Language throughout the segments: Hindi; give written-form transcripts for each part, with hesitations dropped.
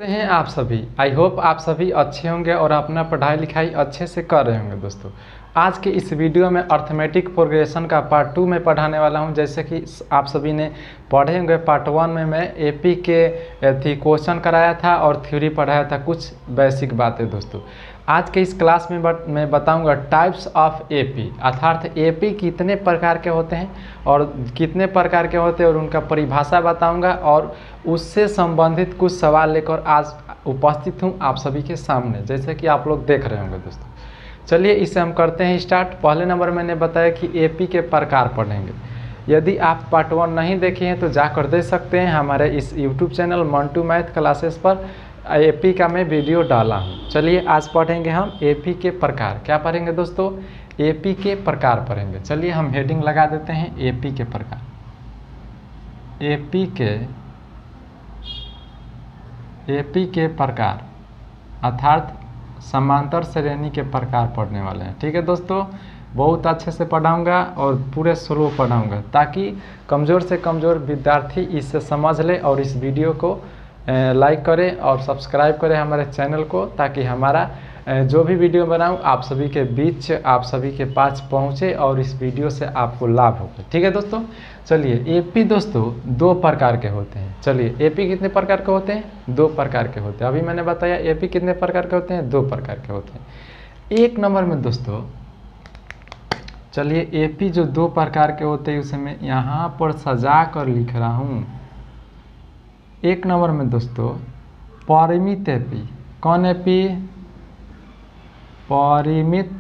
कैसे हैं आप सभी। आई होप आप सभी अच्छे होंगे और अपना पढ़ाई लिखाई अच्छे से कर रहे होंगे। दोस्तों आज के इस वीडियो में अर्थमेटिक प्रोग्रेशन का पार्ट 2 में पढ़ाने वाला हूं। जैसे कि आप सभी ने पढ़े होंगे, पार्ट 1 में मैं एपी के क्वेश्चन कराया था और थ्योरी पढ़ाया था, कुछ बेसिक बातें। दोस्तों आज के इस क्लास में मैं बताऊंगा टाइप्स ऑफ एपी, अर्थात एपी कितने प्रकार के होते हैं और कितने प्रकार के होते हैं और उनका परिभाषा बताऊंगा और उससे संबंधित कुछ सवाल लेकर आज उपस्थित हूं आप सभी के सामने, जैसे कि आप लोग देख रहे होंगे। दोस्तों चलिए इसे हम करते हैं स्टार्ट। पहले नंबर मैंने बताया कि एपी के प्रकार पढ़ेंगे। यदि आप पार्ट 1 नहीं देखे हैं तो जाकर देख सकते हैं, हमारे इस YouTube channel Mantu math classes पर एपी का मैं वीडियो डाला हूं। चलिए आज पढ़ेंगे हम एपी के प्रकार। क्या पढ़ेंगे दोस्तों? एपी के प्रकार पढ़ेंगे। चलिए हम हेडिंग लगा देते हैं एपी के प्रकार। एपी के प्रकार अर्थात समांतर श्रेणी के प्रकार पढ़ने वाले हैं। ठीक है दोस्तों, बहुत अच्छे से पढ़ाऊंगा और पूरे स्लो पढ़ाऊंगा ताकि कमज़ोर से कमज़ोर विद्यार्थी इससे समझ ले और इस वीडियो को लाइक करें और सब्सक्राइब करें हमारे चैनल को, ताकि हमारा जो भी वीडियो बनाऊं आप सभी के बीच, आप सभी के पास पहुंचे और इस वीडियो से आपको लाभ होगा। ठीक है दोस्तों, चलिए एपी दोस्तों 2 प्रकार के होते हैं। चलिए एपी कितने प्रकार के होते हैं? 2 प्रकार के होते हैं। अभी मैंने बताया एपी कितने प्रकार के होते हैं? 2 प्रकार के होते हैं। एक नंबर में दोस्तों, चलिए एपी जो 2 प्रकार के होते हैं उसे मैं यहाँ पर सजा कर लिख रहा हूँ। एक नंबर में दोस्तों परिमित एपी। कौन एपी? परिमित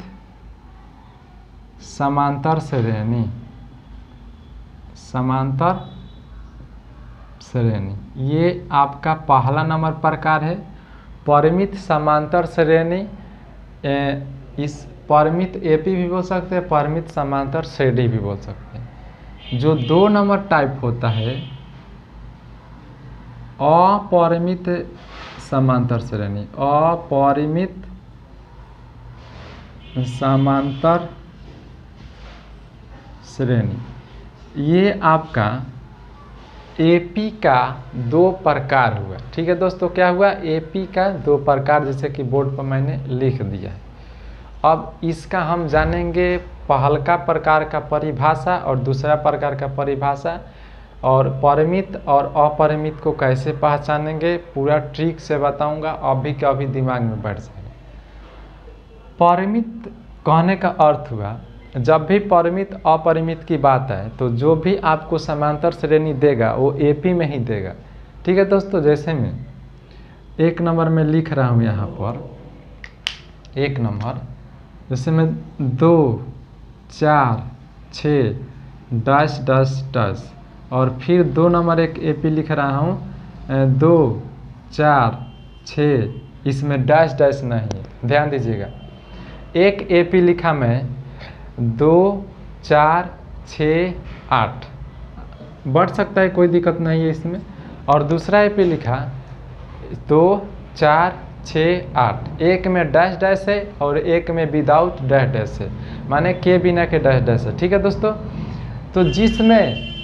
समांतर श्रेणी। समांतर श्रेणी ये आपका पहला नंबर प्रकार है, परिमित समांतर श्रेणी। इस परिमित एपी भी बोल सकते हैं, परिमित समांतर श्रेणी भी बोल सकते हैं। जो 2 नंबर टाइप होता है अपरिमित समांतर श्रेणी। अपरिमित समांतर श्रेणी ये आपका एपी का 2 प्रकार हुआ। ठीक है दोस्तों, क्या हुआ? एपी का 2 प्रकार, जैसे कि बोर्ड पर मैंने लिख दिया है। अब इसका हम जानेंगे पहला प्रकार का परिभाषा और दूसरा प्रकार का परिभाषा, और परिमित और अपरिमित को कैसे पहचानेंगे पूरा ट्रिक से बताऊंगा, अभी का अभी दिमाग में बैठ जाएगा। परिमित कहने का अर्थ हुआ, जब भी परिमित अपरिमित की बात है तो जो भी आपको समांतर श्रेणी देगा वो एपी में ही देगा। ठीक है दोस्तों, जैसे मैं एक नंबर में लिख रहा हूँ यहाँ पर, एक नंबर जैसे मैं 2 4 6 डैश डैश डैश, और फिर 2 नंबर एक एपी लिख रहा हूँ 2 4 6, इसमें डैश डैश नहीं है, ध्यान दीजिएगा। एक एपी लिखा मैं 2 4 6 8, बढ़ सकता है, कोई दिक्कत नहीं है इसमें। और दूसरा एपी लिखा 2 4 6 8, एक में डैश डैश है और एक में विदाउट डैश डैश है, माने के बिना के डैश डैश है। ठीक है दोस्तों, तो जिसमें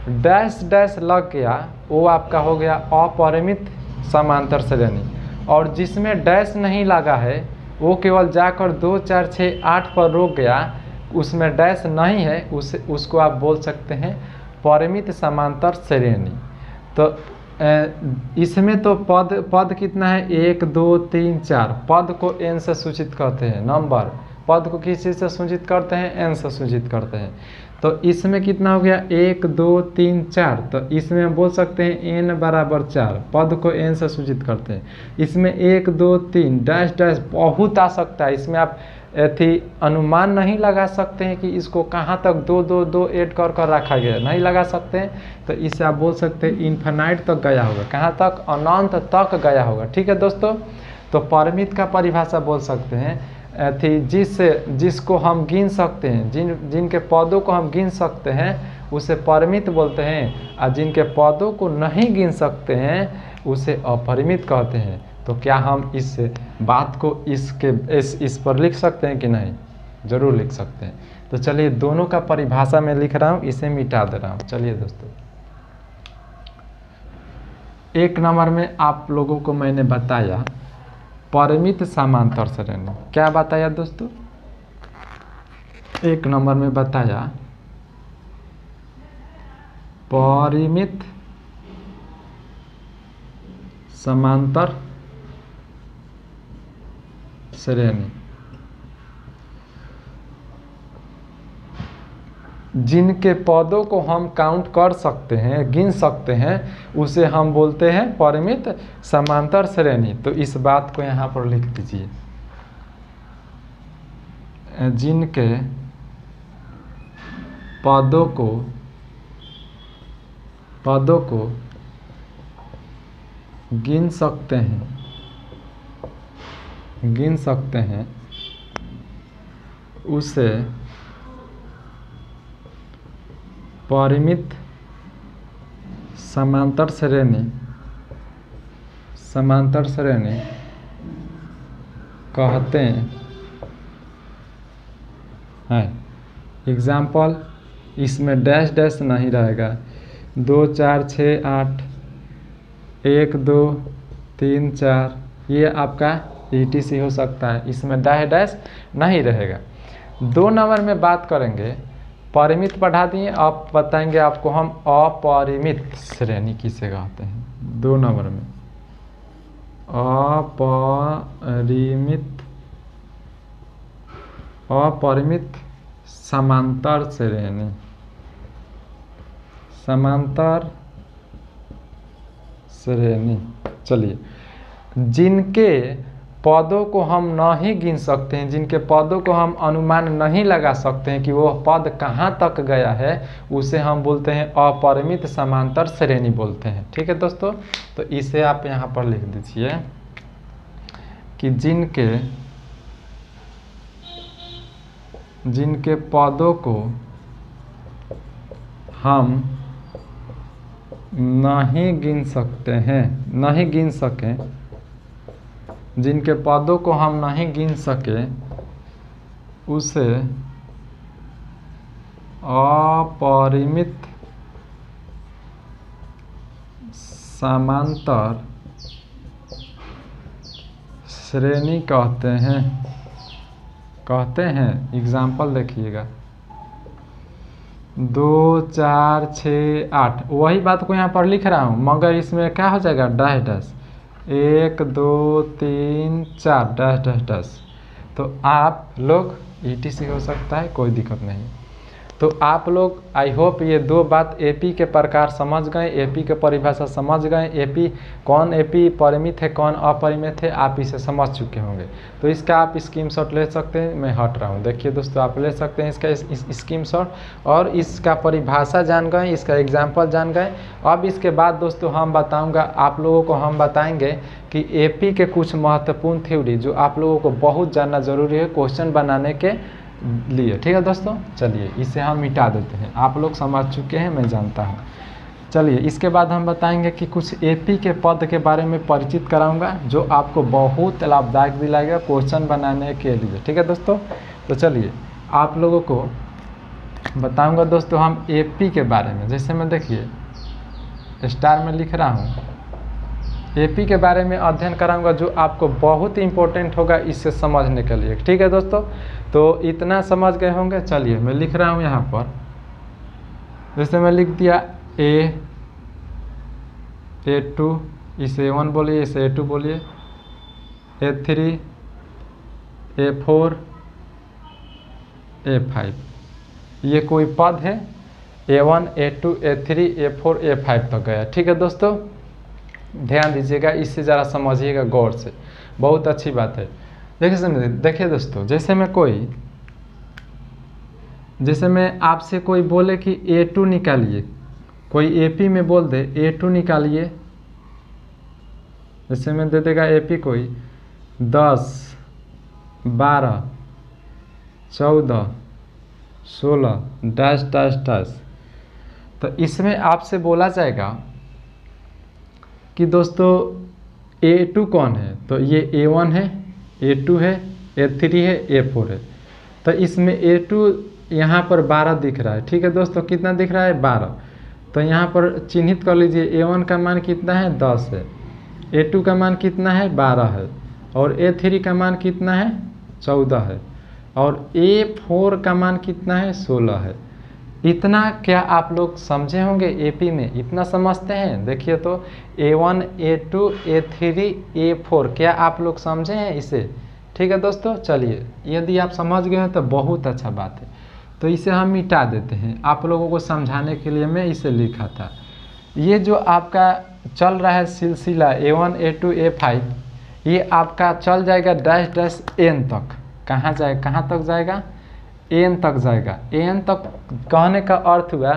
डैश डैश लग गया वो आपका हो गया अपरिमित समांतर श्रेणी, और जिसमें डैश नहीं लगा है वो केवल जाकर 2 4 6 8 पर रुक गया, उसमें डैश नहीं है, उसको आप बोल सकते हैं परिमित समांतर श्रेणी। तो इसमें तो पद कितना है? 1 2 3 4, पद को n से सूचित करते हैं। नंबर पद को किस चीज़ से सूचित करते हैं? n से सूचित करते हैं। तो इसमें कितना हो गया? 1 2 3 4, तो इसमें हम बोल सकते हैं n बराबर 4, पद को n से सूचित करते हैं। इसमें 1 2 3 डैश डैश बहुत आ सकता है, इसमें आप अनुमान नहीं लगा सकते हैं कि इसको कहाँ तक 2 2 2 ऐड कर रखा गया, नहीं लगा सकते हैं। तो इससे आप बोल सकते हैं इन्फिनाइट तक गया होगा, कहाँ तक? अनंत तक गया होगा। ठीक है दोस्तों, तो परिमित का परिभाषा बोल सकते हैं जिसको हम गिन सकते हैं, जिनके पदों को हम गिन सकते हैं उसे परिमित बोलते हैं, और जिनके पदों को नहीं गिन सकते हैं उसे अपरिमित कहते हैं। तो क्या हम इस बात को इस पर लिख सकते हैं कि नहीं? जरूर लिख सकते हैं। तो चलिए दोनों का परिभाषा में लिख रहा हूँ, इसे मिटा दे रहा हूँ। चलिए दोस्तों, एक नंबर में आप लोगों को मैंने बताया परिमित समांतर श्रेणी। क्या बताया दोस्तों? एक नंबर में बताया परिमित समांतर श्रेणी, जिनके पदों को हम काउंट कर सकते हैं, गिन सकते हैं, उसे हम बोलते हैं परिमित समांतर श्रेणी। तो इस बात को यहाँ पर लिख दीजिए, जिनके पदों को गिन सकते हैं उसे परिमित समांतर श्रेणी कहते हैं। एग्जाम्पल, इसमें डैश डैश नहीं रहेगा। 2 4 6 8 1 2 3 4 ये आपका ETC हो सकता है, इसमें डैश डैश नहीं रहेगा। 2 नंबर में बात करेंगे, परिमित पढ़ा दिए, आप बताएंगे आपको हम अपरिमित श्रेणी किसे कहते हैं। 2 नंबर में अपरिमित समांतर श्रेणी। चलिए, जिनके पदों को हम नहीं गिन सकते हैं, जिनके पदों को हम अनुमान नहीं लगा सकते हैं कि वो पद कहाँ तक गया है, उसे हम बोलते हैं अपरिमित समांतर श्रेणी बोलते हैं। ठीक है दोस्तों, तो इसे आप यहाँ पर लिख दीजिए कि जिनके पदों को हम नहीं गिन सकें, जिनके पदों को हम नहीं गिन सके, उसे अपरिमित समांतर श्रेणी कहते हैं। एग्जाम्पल देखिएगा, 2 4 6 8, वही बात को यहाँ पर लिख रहा हूँ, मगर इसमें क्या हो जाएगा, dash dash. 1 2 3 4 dash dash dash. तो आप लोग ETC हो सकता है, कोई दिक्कत नहीं। तो आप लोग आई होप ये 2 बात AP के प्रकार समझ गए, AP के परिभाषा समझ गए, कौन AP परिमित है, कौन अपरिमित है, आप इसे समझ चुके होंगे। तो इसका आप स्क्रीनशॉट ले सकते हैं, मैं हट रहा हूँ। देखिए दोस्तों, आप ले सकते हैं इसका स्क्रीनशॉट, और इसका परिभाषा जान गए, इसका एग्जाम्पल जान गए। अब इसके बाद दोस्तों हम बताऊँगा, आप लोगों को हम बताएँगे कि AP के कुछ महत्वपूर्ण थ्योरी जो आप लोगों को बहुत जानना जरूरी है क्वेश्चन बनाने के लिए। ठीक है दोस्तों, चलिए इसे हम मिटा देते हैं, आप लोग समझ चुके हैं, मैं जानता हूँ। चलिए इसके बाद हम बताएंगे कि कुछ AP के पद के बारे में परिचित कराऊंगा, जो आपको बहुत लाभदायक दिलाएगा क्वेश्चन बनाने के लिए। ठीक है दोस्तों, तो चलिए आप लोगों को बताऊंगा दोस्तों हम AP के बारे में। जैसे मैं देखिए स्टार में लिख रहा हूँ, AP के बारे में अध्ययन कराऊंगा जो आपको बहुत इंपॉर्टेंट होगा इसे समझने के लिए। ठीक है दोस्तों, तो इतना समझ गए होंगे। चलिए मैं लिख रहा हूँ यहाँ पर, जैसे मैं लिख दिया A2, इसे A1 बोलिए, इसे A2 बोलिए, A3, A4, A5, ये कोई पद है, A1 A2 A3 A4 A5 तक गया। ठीक है दोस्तों, ध्यान दीजिएगा, इससे ज़रा समझिएगा गौर से, बहुत अच्छी बात है। देखिए दोस्तों, जैसे मैं आपसे कोई बोले कि A2 निकालिए, कोई AP में बोल दे A2 निकालिए, जैसे मैं दे देगा AP कोई 10 12 14 16 डैश डैश डैश, तो इसमें आपसे बोला जाएगा कि दोस्तों A2 कौन है, तो ये A1 है, A2 है, A3 है, A4 है। तो इसमें A2 यहाँ पर 12 दिख रहा है। ठीक है दोस्तों, कितना दिख रहा है, 12। तो यहाँ पर चिन्हित कर लीजिए A1 का मान कितना है 10 है, A2 का मान कितना है 12 है, और A3 का मान कितना है 14 है, और A4 का मान कितना है 16 है। इतना क्या आप लोग समझे होंगे एपी में? इतना समझते हैं? देखिए तो A1 A2 A3 A4 क्या आप लोग समझे हैं इसे? ठीक है दोस्तों, चलिए यदि आप समझ गए हैं तो बहुत अच्छा बात है। तो इसे हम मिटा देते हैं, आप लोगों को समझाने के लिए मैं इसे लिखा था। ये जो आपका चल रहा है सिलसिला A1 A2 A5, ये आपका चल जाएगा डैश डैश n तक। कहाँ जाएगा, कहाँ तक जाएगा? n तक जाएगा। n तक कहने का अर्थ हुआ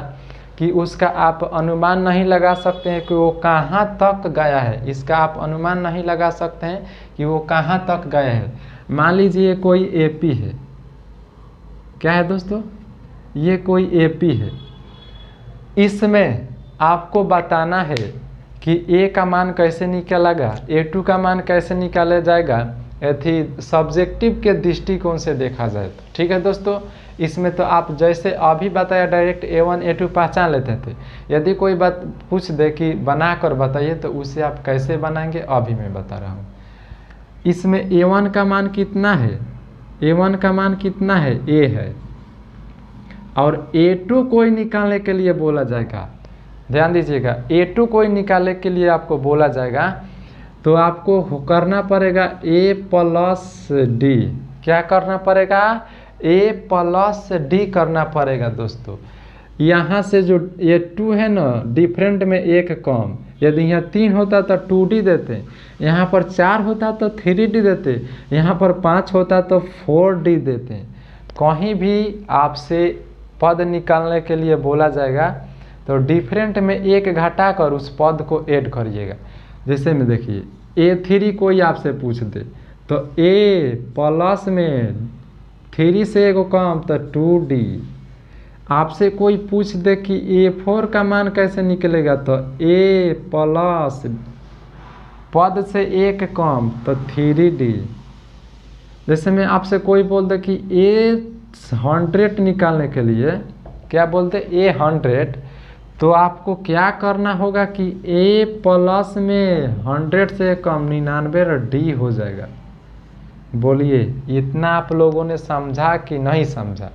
कि उसका आप अनुमान नहीं लगा सकते हैं कि वो कहाँ तक गया है। इसका आप अनुमान नहीं लगा सकते हैं कि वो कहाँ तक गया है। मान लीजिए कोई एपी है, क्या है दोस्तों? ये कोई एपी है। इसमें आपको बताना है कि A का मान कैसे निकालेगा, A2 का मान कैसे निकाला जाएगा, यदि सब्जेक्टिव के दृष्टिकोण से देखा जाए तो। ठीक है दोस्तों, इसमें तो आप जैसे अभी बताया डायरेक्ट A1 A2 पहचान लेते थे। यदि कोई बात पूछ दे कि बना कर बताइए तो उसे आप कैसे बनाएंगे अभी मैं बता रहा हूँ। इसमें A1 का मान कितना है, A1 का मान कितना है, A है, और A2 कोई निकालने के लिए बोला जाएगा। ध्यान दीजिएगा, A2 कोई निकालने के लिए आपको बोला जाएगा तो आपको करना पड़ेगा A प्लस डी। क्या करना पड़ेगा? A प्लस डी करना पड़ेगा दोस्तों। यहाँ से जो A2 है ना, डिफरेंट में एक कम। यदि यहाँ 3 होता तो 2D देते, यहाँ पर 4 होता तो 3D देते, यहाँ पर 5 होता तो 4D देते। कहीं भी आपसे पद निकालने के लिए बोला जाएगा तो डिफरेंट में एक घटा कर उस पद को ऐड करिएगा। जैसे में देखिए A3 कोई आपसे पूछ दे तो A प्लस में 3 से एक कम तो 2D। आपसे कोई पूछ दे कि A4 का मान कैसे निकलेगा तो A प्लस पद से एक कम तो 3D। जैसे में आपसे कोई बोल दे कि A100 निकालने के लिए, क्या बोलते A100, तो आपको क्या करना होगा कि A प्लस में 100 से कम 99 D हो जाएगा। बोलिए इतना आप लोगों ने समझा कि नहीं समझा?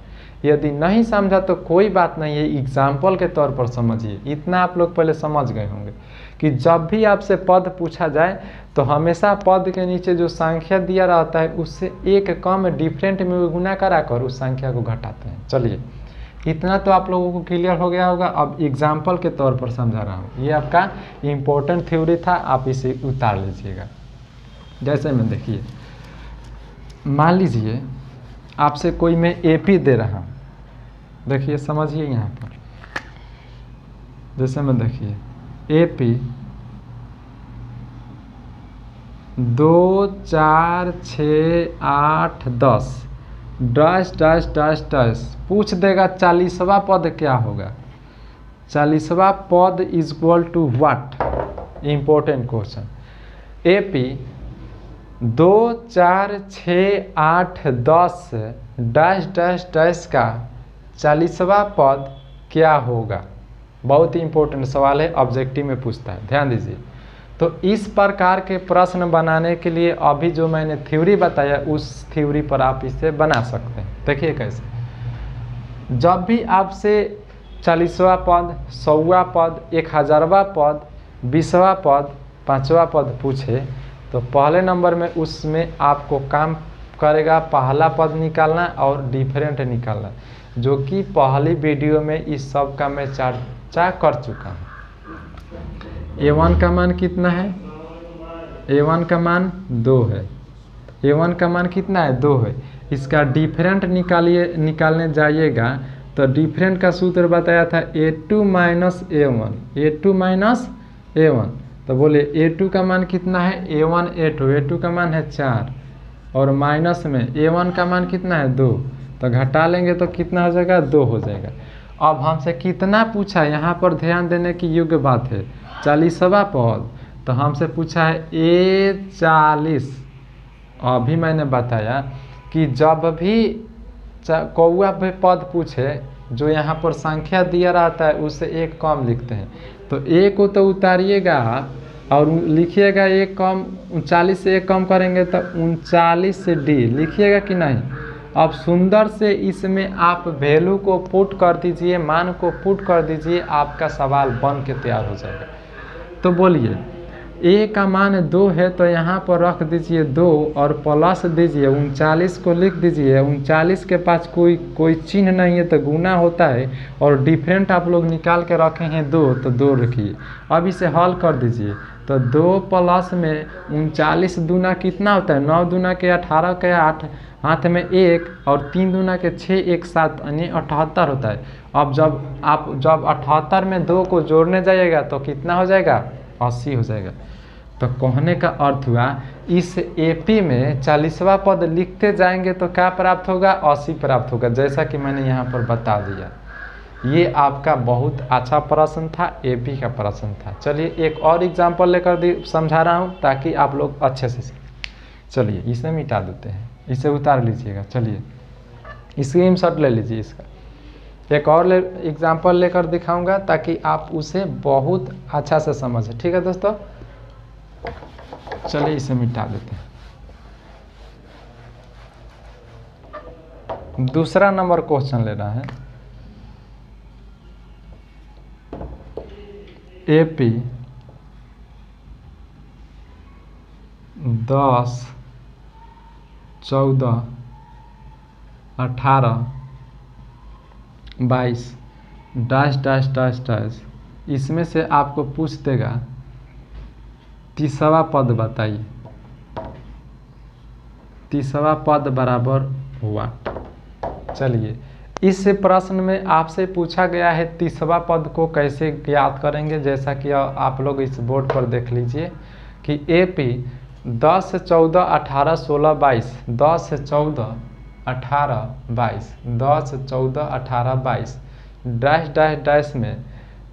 यदि नहीं समझा तो कोई बात नहीं है, एग्जाम्पल के तौर पर समझिए। इतना आप लोग पहले समझ गए होंगे कि जब भी आपसे पद पूछा जाए तो हमेशा पद के नीचे जो संख्या दिया रहता है उससे एक कम डिफरेंट में गुना कराकर उस संख्या को घटाते हैं। चलिए इतना तो आप लोगों को क्लियर हो गया होगा। अब एग्जाम्पल के तौर पर समझा रहा हूँ, ये आपका इम्पोर्टेंट थ्योरी था, आप इसे उतार लीजिएगा। जैसे में देखिए, मान लीजिए आपसे कोई मैं एपी दे रहा हूँ, देखिए समझिए यहाँ पर। जैसे में देखिए AP 2 4 6 8 10 dash dash dash dash पूछ देगा 40वां पद क्या होगा। 40वां पद is equal to what? Important question. AP 2 4 6 8 10 dash dash dash का 40वां पद क्या होगा? बहुत ही इंपॉर्टेंट सवाल है, ऑब्जेक्टिव में पूछता है, ध्यान दीजिए। तो इस प्रकार के प्रश्न बनाने के लिए अभी जो मैंने थ्योरी बताया उस थ्योरी पर आप इसे बना सकते हैं। देखिए कैसे। जब भी आपसे 40वां पद, 100वां पद, 1000वां पद, 20वां पद, 5वां पद पूछे तो पहले नंबर में उसमें आपको काम करेगा पहला पद निकालना और डिफरेंट निकालना, जो कि पहली वीडियो में इस सब का मैं चर्चा कर चुका हूँ। A1 का मान कितना है? A1 का मान 2 है। A1 का मान कितना है? 2 है। इसका डिफरेंट निकालने जाइएगा तो डिफरेंट का सूत्र बताया था A2 minus A1, A2 minus A1। तो बोले A2 का मान कितना है? A1 A2, A2 का मान है 4 और माइनस में A1 का मान कितना है? 2। तो घटा लेंगे तो कितना हो जाएगा? 2 हो जाएगा। अब हमसे कितना पूछा, यहाँ पर ध्यान देने की योग्य बात है। 40वां पद, तो हमसे पूछा है A40। अभी मैंने बताया कि जब भी कौआ पे पद पूछे जो यहाँ पर संख्या दिया रहता है उससे एक कम लिखते हैं। तो ए को तो उतारिएगा और लिखिएगा एक कम, 39 से एक कम करेंगे तो 39 से डी लिखिएगा कि नहीं। अब सुंदर से इसमें आप वैल्यू को पुट कर दीजिए, मान को पुट कर दीजिए, आपका सवाल बन के तैयार हो जाएगा। तो बोलिए ए का मान 2 है तो यहाँ पर रख दीजिए 2 और प्लस दीजिए 39 को लिख दीजिए। 39 के पास कोई चिन्ह नहीं है तो गुना होता है, और डिफरेंट आप लोग निकाल के रखे हैं 2 तो 2 रखिए। अब इसे हल कर दीजिए तो 2 प्लस में 39 दूना कितना होता है, 9 दूना के 18 के 8 हाथ में 1 और 3 दूना के 6 1 7 यानी 78 होता है। अब जब 78 में 2 को जोड़ने जाइएगा तो कितना हो जाएगा, 80 हो जाएगा। तो कहने का अर्थ हुआ इस एपी में 40वां पद लिखते जाएंगे तो क्या प्राप्त होगा, 80 प्राप्त होगा, जैसा कि मैंने यहाँ पर बता दिया। ये आपका बहुत अच्छा प्रश्न था, एपी का प्रश्न था। चलिए एक और एग्जाम्पल लेकर समझा रहा हूँ ताकि आप लोग अच्छे से सीखें। चलिए इसे मिटा देते हैं, इसे उतार लीजिएगा। चलिए स्क्रीनशॉट ले लीजिए इसका। एक और एग्जाम्पल लेकर दिखाऊंगा ताकि आप उसे बहुत अच्छा से समझें। ठीक है दोस्तों, चलिए इसे मिटा देते हैं। दूसरा नंबर क्वेश्चन लेना है। AP 10, 14, 18, 22 dash dash dash dash, इसमें से आपको पूछ देगा 30वां पद बताइए। 30वां पद बराबर हुआ। चलिए इस प्रश्न में आपसे पूछा गया है 30वां पद को कैसे ज्ञात करेंगे। जैसा कि आप लोग इस बोर्ड पर देख लीजिए कि एपी 10, 14, 18, 16, 22, 10, 14, 18, 22, 10, 14, 18, 22 डैश डैश डैश में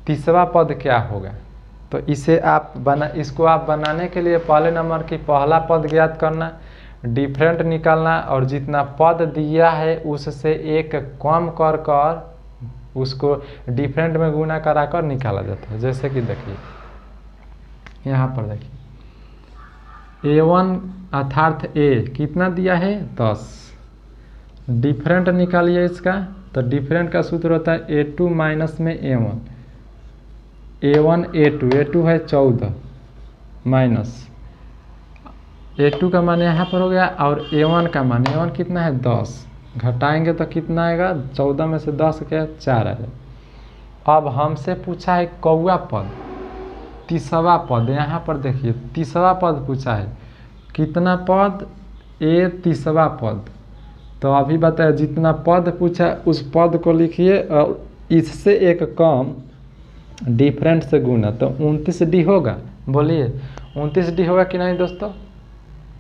30वां पद क्या होगा। तो इसे इसको आप बनाने के लिए पहले नंबर की पहला पद ज्ञात करना, डिफरेंट निकालना और जितना पद दिया है उससे एक कम कर उसको डिफरेंट में गुना कराकर निकाला जाता है। जैसे कि देखिए यहाँ पर देखिए A1 अर्थात A कितना दिया है 10, डिफरेंट निकालिए इसका। तो डिफरेंट का सूत्र होता है A2 माइनस में A1, A1 A2 है 14 माइनस A2 का मान यहाँ पर हो गया और A1 का मान, A1 कितना है 10, घटाएंगे तो कितना आएगा, 14 में से 10 क्या 4 आएगा। अब हमसे पूछा है कौवा पद, 30वां पद। यहाँ पर देखिए 30वां पद पूछा है, कितना पद, A 30वां पद। तो अभी बताया जितना पद पूछा उस पद को लिखिए और इससे एक कम डिफरेंट से गुना, तो 29D होगा। बोलिए 29D होगा कि नहीं दोस्तों।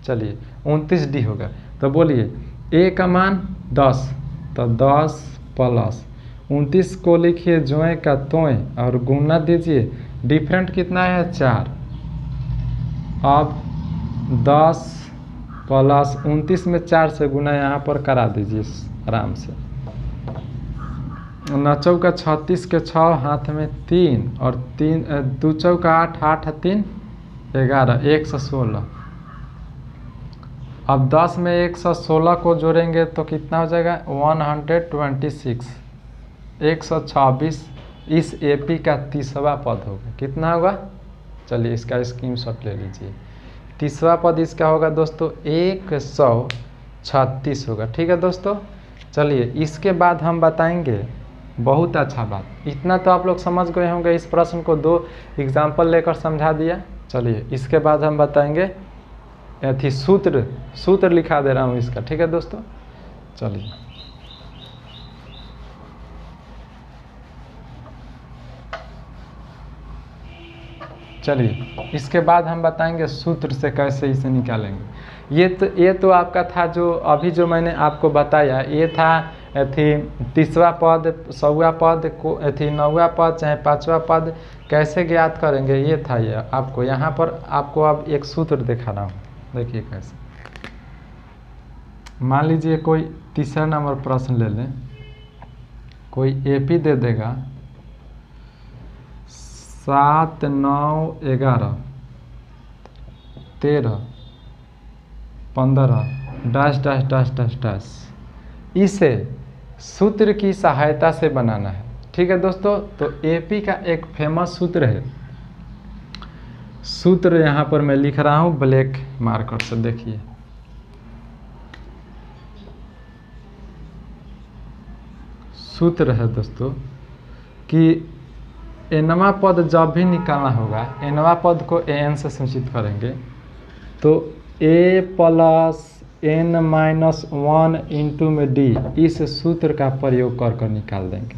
चलिए 29D होगा। तो बोलिए A का मान 10, तो 10 प्लस 29 को लिखिए जोए का तोए और गुना दीजिए, डिफरेंट कितना है 4। अब 10 प्लस 29 में 4 से गुना यहाँ पर करा दीजिए आराम से। 9 चौका 36 के 6 हाथ में 3 और 2 चौका 8, 8 3 11, 116। अब 10 में 116 को जोड़ेंगे तो कितना हो जाएगा 126, 126। इस एपी का 30वां पद होगा। कितना होगा, चलिए इसका स्क्रीनशॉट ले लीजिए। 30वां पद इसका होगा दोस्तों 136 होगा। ठीक है दोस्तों। चलिए इसके बाद हम बताएंगे बहुत अच्छा बात। इतना तो आप लोग समझ गए होंगे, इस प्रश्न को 2 एग्जाम्पल लेकर समझा दिया। चलिए इसके बाद हम बताएंगे सूत्र लिखा दे रहा हूँ इसका। ठीक है दोस्तों। चलिए इसके बाद हम बताएंगे सूत्र से कैसे इसे निकालेंगे। ये तो आपका था जो अभी जो मैंने आपको बताया, ये था 30वां पद, 100वां पद को 9वां पद चाहे 5वां पद कैसे ज्ञात करेंगे, ये था। ये आपको यहाँ पर आपको अब एक सूत्र दिखा रहा हूँ। देखिए कैसे, मान लीजिए कोई तीसरा नंबर प्रश्न ले लें। कोई AP दे देगा 7, 9, 11, 13, 15 dash dash dash dash dash, इसे सूत्र की सहायता से बनाना है। ठीक है दोस्तों, तो AP का एक फेमस सूत्र है, सूत्र यहाँ पर मैं लिख रहा हूँ ब्लैक मार्कर से, देखिए सूत्र है दोस्तों कि nवां पद जब भी निकालना होगा, nवां पद को an से सूचित करेंगे तो a प्लस n-1 इंटू में d, इस सूत्र का प्रयोग कर कर निकाल देंगे।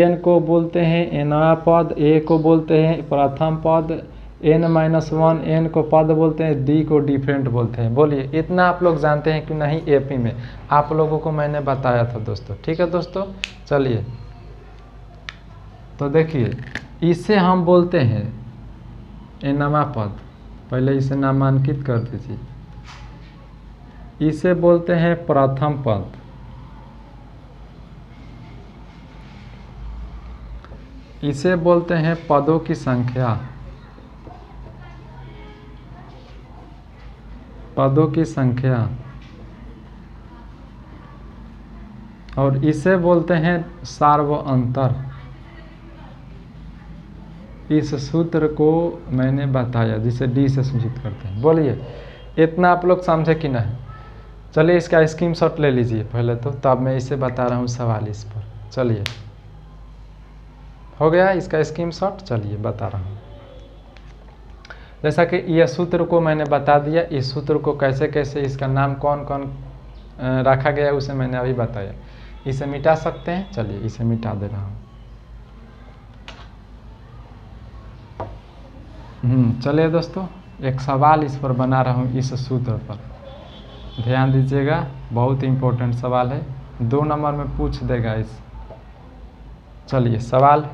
an को बोलते हैं nवां पद, a को बोलते हैं प्रथम पद, n-1 n को पद बोलते हैं, d को डिफरेंट बोलते हैं। बोलिए इतना आप लोग जानते हैं कि नहीं? AP में आप लोगों को मैंने बताया था दोस्तों। ठीक है दोस्तों, चलिए तो देखिए इसे हम बोलते हैं nवां पद, पहले इसे नामांकित कर दीजिए। इसे बोलते हैं प्रथम पद, इसे बोलते हैं पदों की संख्या, पदों की संख्या, और इसे बोलते हैं सार्वअंतर। इस सूत्र को मैंने बताया जिसे D से सूचित करते हैं। बोलिए इतना आप लोग समझे कि नहीं? चलिए इसका स्क्रीनशॉट ले लीजिए पहले तो, तब मैं इसे बता रहा हूँ सवाल इस पर। चलिए हो गया इसका स्क्रीनशॉट, चलिए बता रहा हूँ। जैसा कि यह सूत्र को मैंने बता दिया, इस सूत्र को कैसे कैसे इसका नाम कौन कौन रखा गया उसे मैंने अभी बताया। इसे मिटा सकते हैं, चलिए इसे मिटा दे रहा हूँ। चलिए दोस्तों एक सवाल इस पर बना रहा हूँ, इस सूत्र पर ध्यान दीजिएगा, बहुत इम्पोर्टेंट सवाल है, 2 नंबर में पूछ देगा इस। चलिए सवाल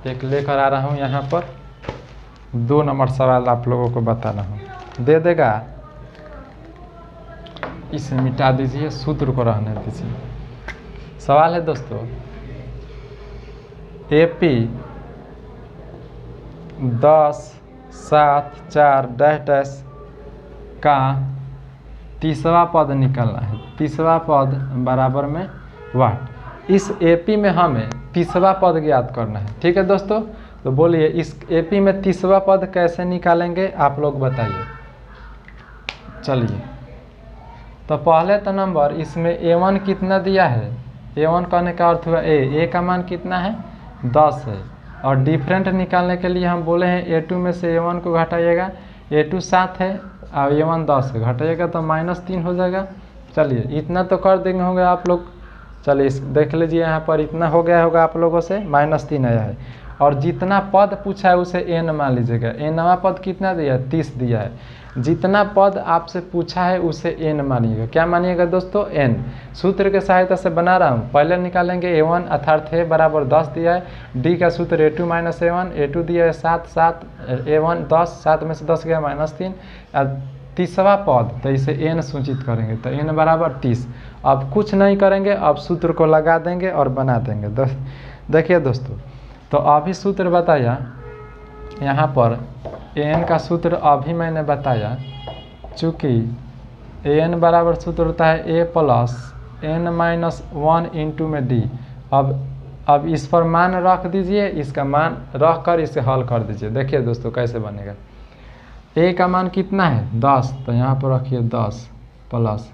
एक लेकर आ रहा हूँ यहाँ पर, 2 नंबर सवाल आप लोगों को बता रहा हूँ, दे देगा। इसे मिटा दीजिए, सूत्र को रहने दीजिए। सवाल है दोस्तों, AP 10, 7, 4 डैश डैश का तीसरा पद निकालना है। तीसरा पद बराबर में वाट। इस AP में हमें तीसरा पद ज्ञात करना है। ठीक है दोस्तों, तो बोलिए इस AP में तीसरा पद कैसे निकालेंगे आप लोग बताइए। चलिए तो पहले तो नंबर इसमें A1 कितना दिया है, A1 कहने का अर्थ हुआ A का मान कितना है 10 है, और डिफरेंट निकालने के लिए हम बोले हैं A2 में से A1 को घटाइएगा, A2 7 है और A1 10 है, घटाइएगा तो -3 हो जाएगा। चलिए इतना तो कर देंगे होंगे आप लोग। चलिए देख लीजिए यहाँ पर इतना हो गया होगा आप लोगों से, -3 आया है, और जितना पद पूछा है उसे n मान लीजिएगा। nवां पद कितना दिया है 30 दिया है, जितना पद आपसे पूछा है उसे n मानिएगा। क्या मानिएगा दोस्तों? n। सूत्र के सहायता से बना रहा हूँ, पहले निकालेंगे A1 अर्थात A बराबर 10 दिया है, D का सूत्र A2 माइनस A1, A2 दिया है 7, A1 10, 7 में से 10 गया -3, और तीसरा पद तो इसे n सूचित करेंगे तो n बराबर 30। अब कुछ नहीं करेंगे, अब सूत्र को लगा देंगे और बना देंगे। देखिए दोस्तों, तो अभी सूत्र बताया यहाँ पर an का सूत्र अभी मैंने बताया, चूँकि an बराबर सूत्र होता है a प्लस n-1 इंटू में d। अब इस पर मान रख दीजिए, इसका मान रख कर इसे हल कर दीजिए। देखिए दोस्तों कैसे बनेगा। a का मान कितना है 10, तो यहाँ पर रखिए 10 प्लस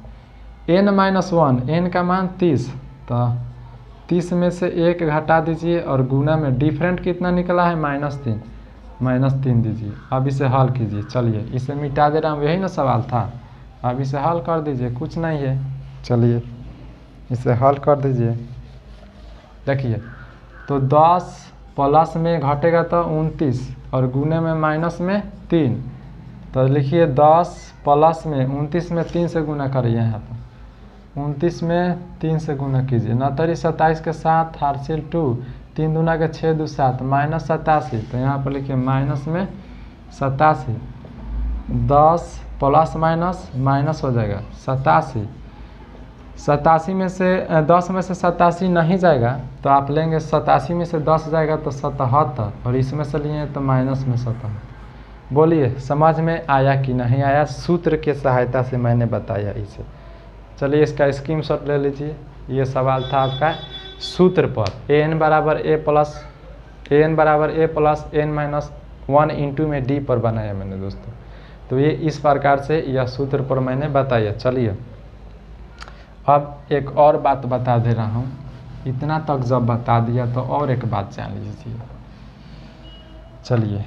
n-1, n का मान 30, तो 30 में से 1 घटा दीजिए और गुना में डिफरेंट कितना निकला है -3 दीजिए। अब इसे हल कीजिए। चलिए इसे मिटा दे रहा हूँ, यही ना सवाल था। अब इसे हल कर दीजिए, कुछ नहीं है। चलिए इसे हल कर दीजिए। देखिए तो 10 प्लस में घटेगा तो 29 और गुने में माइनस में 3, तो लिखिए 10 प्लस में 29 में 3 से गुना करिए। यहाँ पर 29 में 3 से गुना कीजिए, 29 27 के साथ हार्सिल 2, 3 दूना के 6 2 7 -87, तो यहाँ पर लिखिए माइनस में 87, 10 प्लस माइनस माइनस हो जाएगा 87, 87 में से 10 में से 87 नहीं जाएगा तो आप लेंगे 87 में से 10 जाएगा तो 77, और इसमें से लिए तो माइनस में 77। बोलिए समझ में आया कि नहीं आया? सूत्र के सहायता से मैंने बताया इसे। चलिए इसका स्क्रीनशॉट ले लीजिए। ये सवाल था आपका सूत्र पर an बराबर a प्लस n-1 इंटू में d पर बनाया मैंने दोस्तों। तो ये इस प्रकार से यह सूत्र पर मैंने बताया। चलिए अब एक और बात बता दे रहा हूँ। इतना तक जब बता दिया तो और एक बात जान लीजिए। चलिए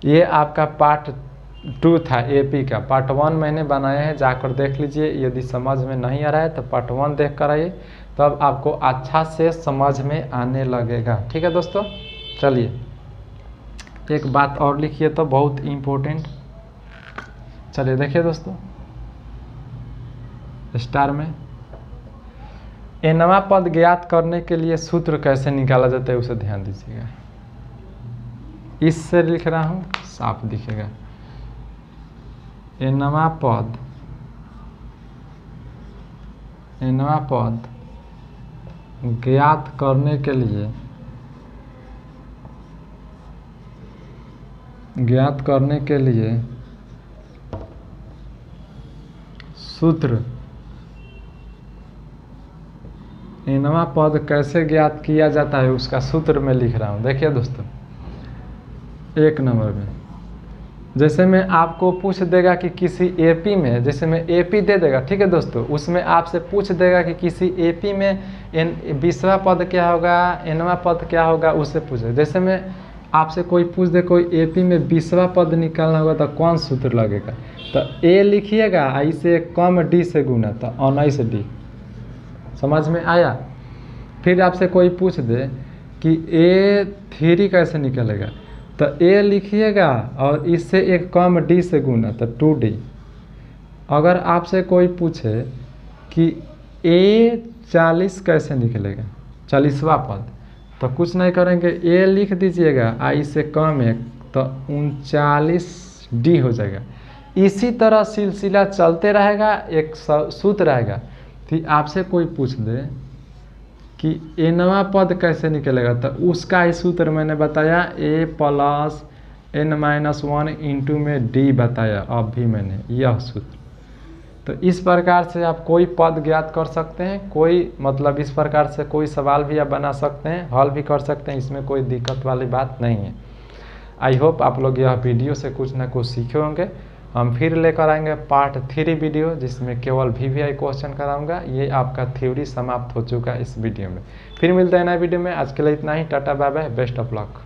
ये आपका पार्ट 2 था एपी का। पार्ट 1 मैंने बनाया है, जाकर देख लीजिए। यदि समझ में नहीं आ रहा है तो पार्ट 1 देख कर आइए, तब आपको अच्छा से समझ में आने लगेगा। ठीक है दोस्तों। चलिए एक बात और लिखिए तो बहुत इम्पोर्टेंट। चलिए देखिए दोस्तों, स्टार में nवां पद ज्ञात करने के लिए सूत्र कैसे निकाला जाता है उसे ध्यान दीजिएगा। इससे लिख रहा हूँ, साफ दिखेगा। nवां पद ज्ञात करने के लिए सूत्र, nवां पद कैसे ज्ञात किया जाता है उसका सूत्र मैं लिख रहा हूँ। देखिए दोस्तों, 1 नंबर में जैसे मैं आपको पूछ देगा कि किसी एपी में, जैसे मैं एपी दे देगा, ठीक है दोस्तों, उसमें आपसे पूछ देगा कि किसी एपी में 20वां पद क्या होगा, nवां पद क्या होगा, उससे पूछे। जैसे मैं आपसे कोई पूछ दे कोई एपी में 20वां पद निकालना होगा तो कौन सूत्र लगेगा, तो ए लिखिएगा, आई से कम डी से गुना, तो 19 डी। समझ में आया? फिर आपसे कोई पूछ दे कि A3 कैसे निकलेगा, तो A लिखिएगा और इससे एक कम D से गुना, तो 2D। अगर आपसे कोई पूछे कि A40 कैसे निकलेगा, 40वां पद, तो कुछ नहीं करेंगे, A लिख दीजिएगा, I से कम 1, तो 39D हो जाएगा। इसी तरह सिलसिला चलते रहेगा, एक सूत्र रहेगा। फिर आपसे कोई पूछ दे कि nवां पद कैसे निकलेगा, तो उसका ही सूत्र मैंने बताया, a प्लस n-1 इंटू में d बताया अभी मैंने, यह सूत्र। तो इस प्रकार से आप कोई पद ज्ञात कर सकते हैं, कोई मतलब इस प्रकार से कोई सवाल भी आप बना सकते हैं, हल भी कर सकते हैं, इसमें कोई दिक्कत वाली बात नहीं है। आई होप आप लोग यह वीडियो से कुछ ना कुछ सीखे होंगे। हम फिर लेकर आएंगे पार्ट 3 वीडियो, जिसमें केवल VVI क्वेश्चन कराऊंगा। ये आपका थ्योरी समाप्त हो चुका है इस वीडियो में। फिर मिलते हैं नए वीडियो में। आज के लिए इतना ही। Tata bye bye, best of luck.